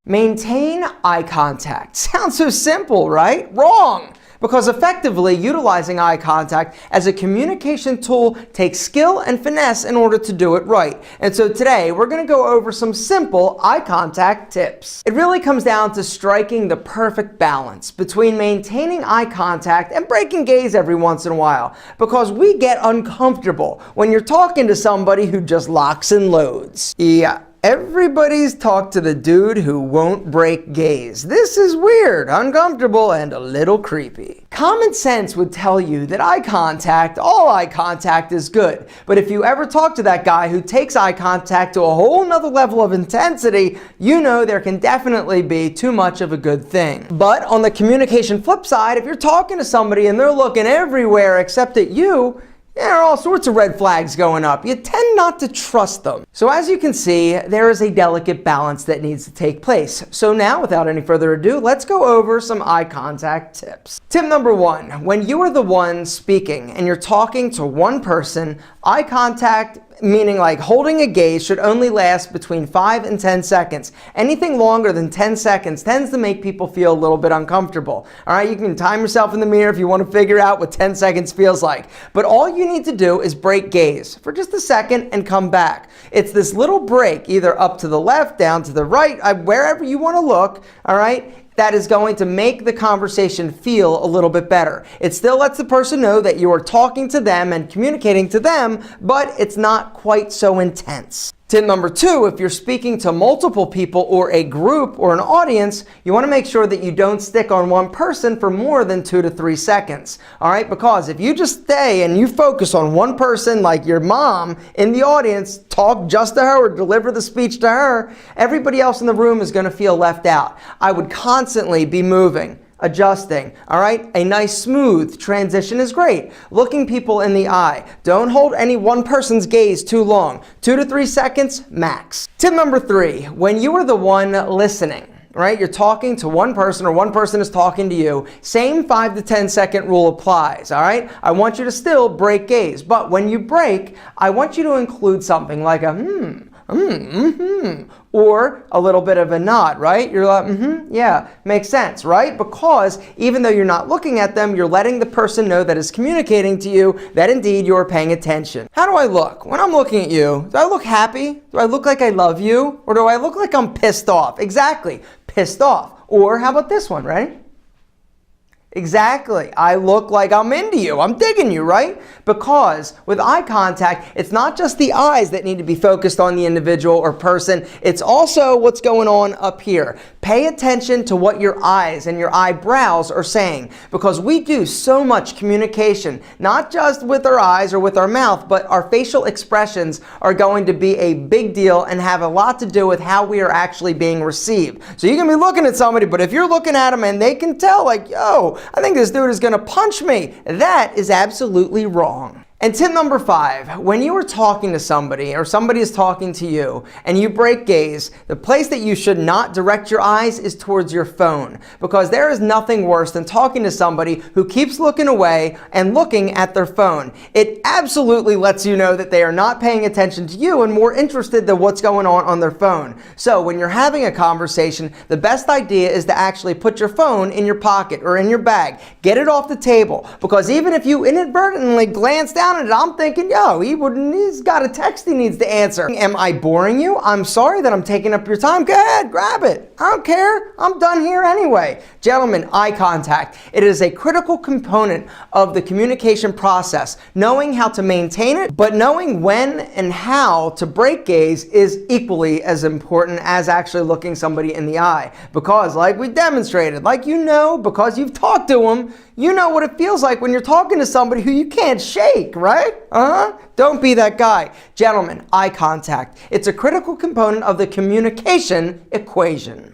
Maintain eye contact. Sounds so simple, right? Wrong! Because effectively utilizing eye contact as a communication tool takes skill and finesse in order to do it right. And so today we're going to go over some simple eye contact tips. It really comes down to striking the perfect balance between maintaining eye contact and breaking gaze every once in a while. Because we get uncomfortable when you're talking to somebody who just locks and loads. Yeah. Everybody's talked to the dude who won't break gaze. This is weird, uncomfortable, and a little creepy. Common sense would tell you that all eye contact is good. But if you ever talk to that guy who takes eye contact to a whole nother level of intensity, you know there can definitely be too much of a good thing. But on the communication flip side, if you're talking to somebody and they're looking everywhere except at you, there are all sorts of red flags going up. You tend not to trust them. So as you can see, there is a delicate balance that needs to take place. So now, without any further ado, let's go over some eye contact tips. Tip number 1, when you are the one speaking and you're talking to one person, eye contact, meaning like holding a gaze, should only last between 5 and 10 seconds. Anything longer than 10 seconds tends to make people feel a little bit uncomfortable. All right, you can time yourself in the mirror if you want to figure out what 10 seconds feels like. But all you need to do is break gaze for just a second and come back. It's this little break, either up to the left, down to the right, wherever you want to look, all right? That is going to make the conversation feel a little bit better. It still lets the person know that you are talking to them and communicating to them, but it's not quite so intense. Tip number 2, if you're speaking to multiple people or a group or an audience, you want to make sure that you don't stick on one person for more than 2 to 3 seconds. All right, because if you just stay and you focus on one person, like your mom in the audience, talk just to her or deliver the speech to her, everybody else in the room is going to feel left out. I would constantly be moving, adjusting, all right? A nice smooth transition is great. Looking people in the eye. Don't hold any one person's gaze too long. 2 to 3 seconds max. Tip number 3, when you are the one listening, right? You're talking to one person or one person is talking to you, same 5 to 10 second rule applies, all right? I want you to still break gaze, but when you break, I want you to include something like a or a little bit of a nod, right? You're like, yeah, makes sense, right? Because even though you're not looking at them, you're letting the person know that is communicating to you that indeed you're paying attention. How do I look? When I'm looking at you, do I look happy? Do I look like I love you? Or do I look like I'm pissed off? Exactly, pissed off. Or how about this one, right? Exactly. I look like I'm into you. I'm digging you, right? Because with eye contact, it's not just the eyes that need to be focused on the individual or person. It's also what's going on up here. Pay attention to what your eyes and your eyebrows are saying, because we do so much communication, not just with our eyes or with our mouth, but our facial expressions are going to be a big deal and have a lot to do with how we are actually being received. So you can be looking at somebody, but if you're looking at them and they can tell like, yo, I think this dude is going to punch me, that is absolutely wrong. And tip number 5, when you are talking to somebody or somebody is talking to you and you break gaze, the place that you should not direct your eyes is towards your phone, because there is nothing worse than talking to somebody who keeps looking away and looking at their phone. It absolutely lets you know that they are not paying attention to you and more interested than what's going on their phone. So when you're having a conversation, the best idea is to actually put your phone in your pocket or in your bag. Get it off the table, because even if you inadvertently glance down at it, I'm thinking, yo, he's got a text he needs to answer. Am I boring you? I'm sorry that I'm taking up your time. Go ahead, grab it. I don't care. I'm done here anyway. Gentlemen, eye contact. It is a critical component of the communication process. Knowing how to maintain it, but knowing when and how to break gaze is equally as important as actually looking somebody in the eye. Because like we demonstrated, like you know, because you've talked to them, you know what it feels like when you're talking to somebody who you can't shake, right? Don't be that guy. Gentlemen, eye contact. It's a critical component of the communication equation.